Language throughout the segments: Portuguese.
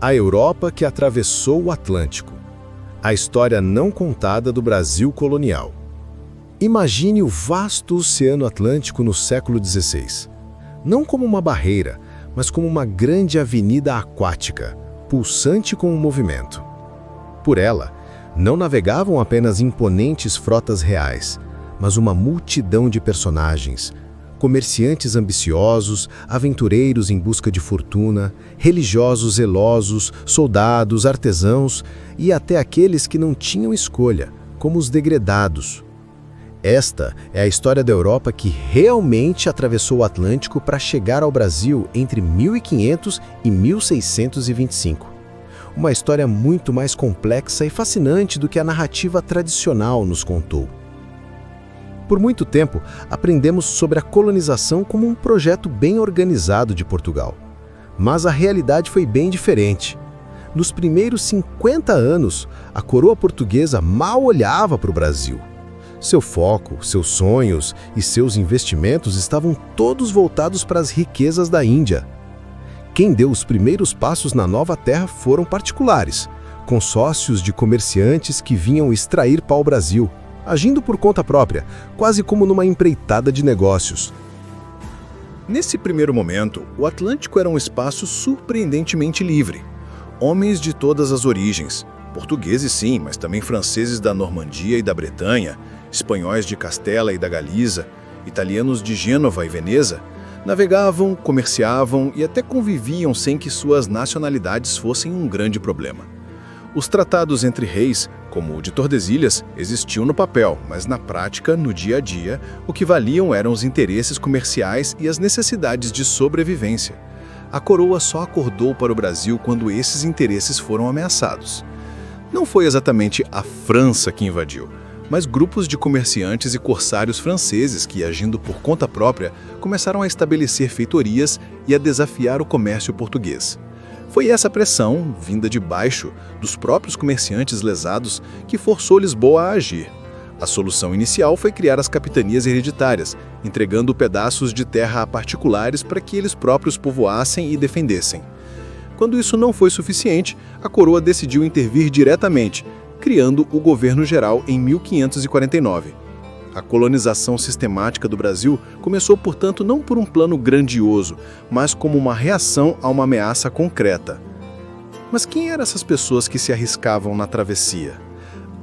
A Europa que atravessou o Atlântico. A história não contada do Brasil colonial. Imagine o vasto Oceano Atlântico no século XVI. Não como uma barreira, mas como uma grande avenida aquática, pulsante com o movimento. Por ela, não navegavam apenas imponentes frotas reais, mas uma multidão de personagens, comerciantes ambiciosos, aventureiros em busca de fortuna, religiosos zelosos, soldados, artesãos e até aqueles que não tinham escolha, como os degredados. Esta é a história da Europa que realmente atravessou o Atlântico para chegar ao Brasil entre 1500 e 1625. Uma história muito mais complexa e fascinante do que a narrativa tradicional nos contou. Por muito tempo, aprendemos sobre a colonização como um projeto bem organizado de Portugal. Mas a realidade foi bem diferente. Nos primeiros 50 anos, a coroa portuguesa mal olhava para o Brasil. Seu foco, seus sonhos e seus investimentos estavam todos voltados para as riquezas da Índia. Quem deu os primeiros passos na nova terra foram particulares, consórcios de comerciantes que vinham extrair pau-brasil, agindo por conta própria, quase como numa empreitada de negócios. Nesse primeiro momento, o Atlântico era um espaço surpreendentemente livre. Homens de todas as origens, portugueses sim, mas também franceses da Normandia e da Bretanha, espanhóis de Castela e da Galiza, italianos de Gênova e Veneza, navegavam, comerciavam e até conviviam sem que suas nacionalidades fossem um grande problema. Os tratados entre reis, como o de Tordesilhas, existiam no papel, mas na prática, no dia a dia, o que valiam eram os interesses comerciais e as necessidades de sobrevivência. A coroa só acordou para o Brasil quando esses interesses foram ameaçados. Não foi exatamente a França que invadiu, mas grupos de comerciantes e corsários franceses que, agindo por conta própria, começaram a estabelecer feitorias e a desafiar o comércio português. Foi essa pressão, vinda de baixo, dos próprios comerciantes lesados, que forçou Lisboa a agir. A solução inicial foi criar as capitanias hereditárias, entregando pedaços de terra a particulares para que eles próprios povoassem e defendessem. Quando isso não foi suficiente, a coroa decidiu intervir diretamente, criando o Governo Geral em 1549. A colonização sistemática do Brasil começou, portanto, não por um plano grandioso, mas como uma reação a uma ameaça concreta. Mas quem eram essas pessoas que se arriscavam na travessia?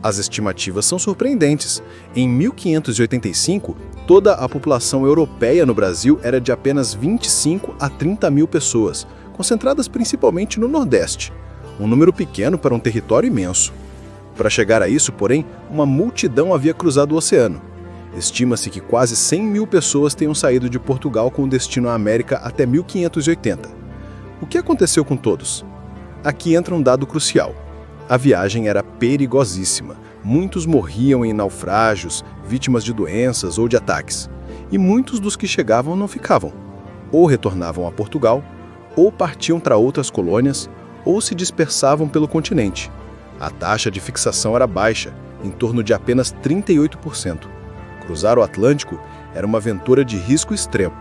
As estimativas são surpreendentes. Em 1585, toda a população europeia no Brasil era de apenas 25 a 30 mil pessoas, concentradas principalmente no Nordeste. Um número pequeno para um território imenso. Para chegar a isso, porém, uma multidão havia cruzado o oceano. Estima-se que quase 100 mil pessoas tenham saído de Portugal com destino à América até 1580. O que aconteceu com todos? Aqui entra um dado crucial. A viagem era perigosíssima. Muitos morriam em naufrágios, vítimas de doenças ou de ataques. E muitos dos que chegavam não ficavam. Ou retornavam a Portugal, ou partiam para outras colônias, ou se dispersavam pelo continente. A taxa de fixação era baixa, em torno de apenas 38%. Cruzar o Atlântico era uma aventura de risco extremo.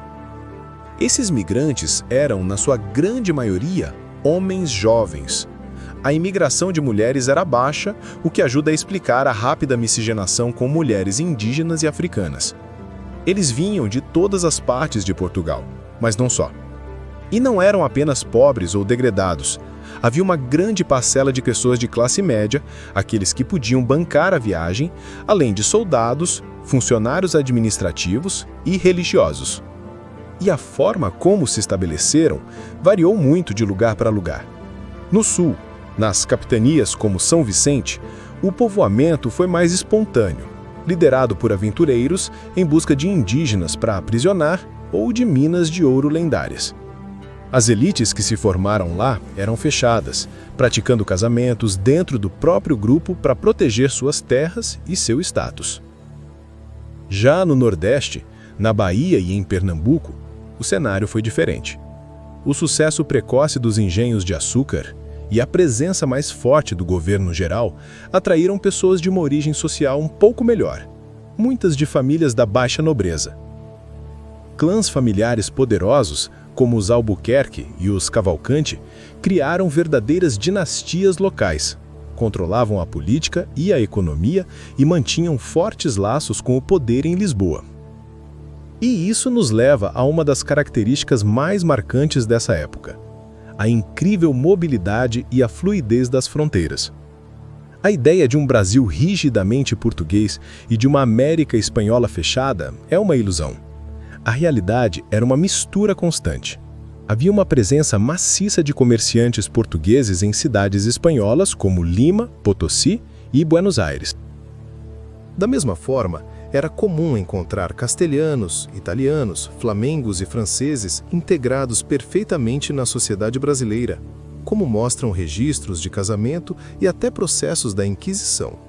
Esses migrantes eram, na sua grande maioria, homens jovens. A imigração de mulheres era baixa, o que ajuda a explicar a rápida miscigenação com mulheres indígenas e africanas. Eles vinham de todas as partes de Portugal, mas não só. E não eram apenas pobres ou degredados. Havia uma grande parcela de pessoas de classe média, aqueles que podiam bancar a viagem, além de soldados, funcionários administrativos e religiosos. E a forma como se estabeleceram variou muito de lugar para lugar. No sul, nas capitanias como São Vicente, o povoamento foi mais espontâneo, liderado por aventureiros em busca de indígenas para aprisionar ou de minas de ouro lendárias. As elites que se formaram lá eram fechadas, praticando casamentos dentro do próprio grupo para proteger suas terras e seu status. Já no Nordeste, na Bahia e em Pernambuco, o cenário foi diferente. O sucesso precoce dos engenhos de açúcar e a presença mais forte do governo geral atraíram pessoas de uma origem social um pouco melhor, muitas de famílias da baixa nobreza. Clãs familiares poderosos como os Albuquerque e os Cavalcante, criaram verdadeiras dinastias locais, controlavam a política e a economia e mantinham fortes laços com o poder em Lisboa. E isso nos leva a uma das características mais marcantes dessa época: a incrível mobilidade e a fluidez das fronteiras. A ideia de um Brasil rigidamente português e de uma América espanhola fechada é uma ilusão. A realidade era uma mistura constante. Havia uma presença maciça de comerciantes portugueses em cidades espanholas como Lima, Potosí e Buenos Aires. Da mesma forma, era comum encontrar castelhanos, italianos, flamengos e franceses integrados perfeitamente na sociedade brasileira, como mostram registros de casamento e até processos da Inquisição.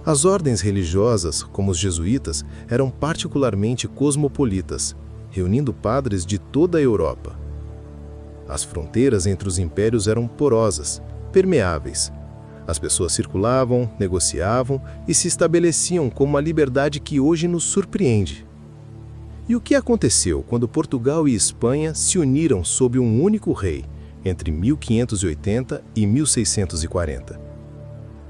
As ordens religiosas, como os jesuítas, eram particularmente cosmopolitas, reunindo padres de toda a Europa. As fronteiras entre os impérios eram porosas, permeáveis. As pessoas circulavam, negociavam e se estabeleciam com uma liberdade que hoje nos surpreende. E o que aconteceu quando Portugal e Espanha se uniram sob um único rei, entre 1580 e 1640?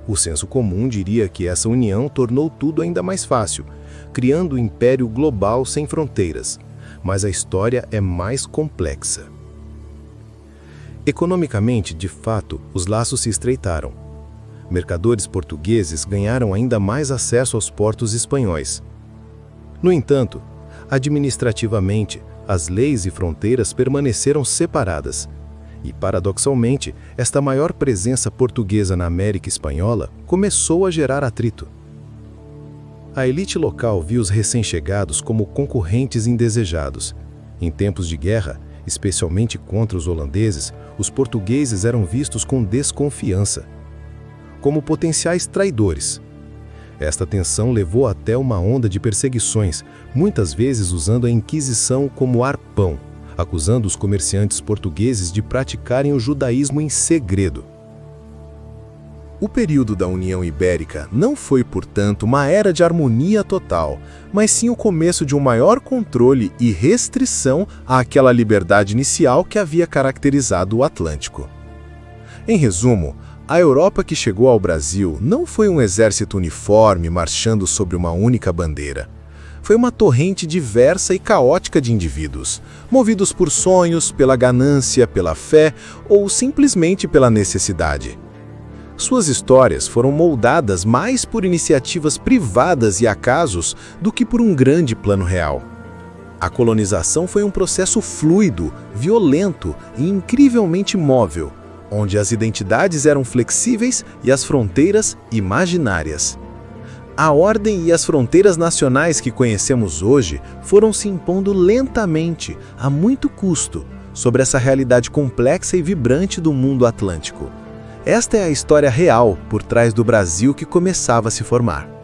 O senso comum diria que essa união tornou tudo ainda mais fácil, criando um império global sem fronteiras. Mas a história é mais complexa. Economicamente, de fato, os laços se estreitaram. Mercadores portugueses ganharam ainda mais acesso aos portos espanhóis. No entanto, administrativamente, as leis e fronteiras permaneceram separadas. E, paradoxalmente, esta maior presença portuguesa na América Espanhola começou a gerar atrito. A elite local viu os recém-chegados como concorrentes indesejados. Em tempos de guerra, especialmente contra os holandeses, os portugueses eram vistos com desconfiança, como potenciais traidores. Esta tensão levou até uma onda de perseguições, muitas vezes usando a Inquisição como arpão, acusando os comerciantes portugueses de praticarem o judaísmo em segredo. O período da União Ibérica não foi, portanto, uma era de harmonia total, mas sim o começo de um maior controle e restrição àquela liberdade inicial que havia caracterizado o Atlântico. Em resumo, a Europa que chegou ao Brasil não foi um exército uniforme marchando sobre uma única bandeira. Foi uma torrente diversa e caótica de indivíduos, movidos por sonhos, pela ganância, pela fé ou simplesmente pela necessidade. Suas histórias foram moldadas mais por iniciativas privadas e acasos do que por um grande plano real. A colonização foi um processo fluido, violento e incrivelmente móvel, onde as identidades eram flexíveis e as fronteiras imaginárias. A ordem e as fronteiras nacionais que conhecemos hoje foram se impondo lentamente, a muito custo, sobre essa realidade complexa e vibrante do mundo atlântico. Esta é a história real por trás do Brasil que começava a se formar.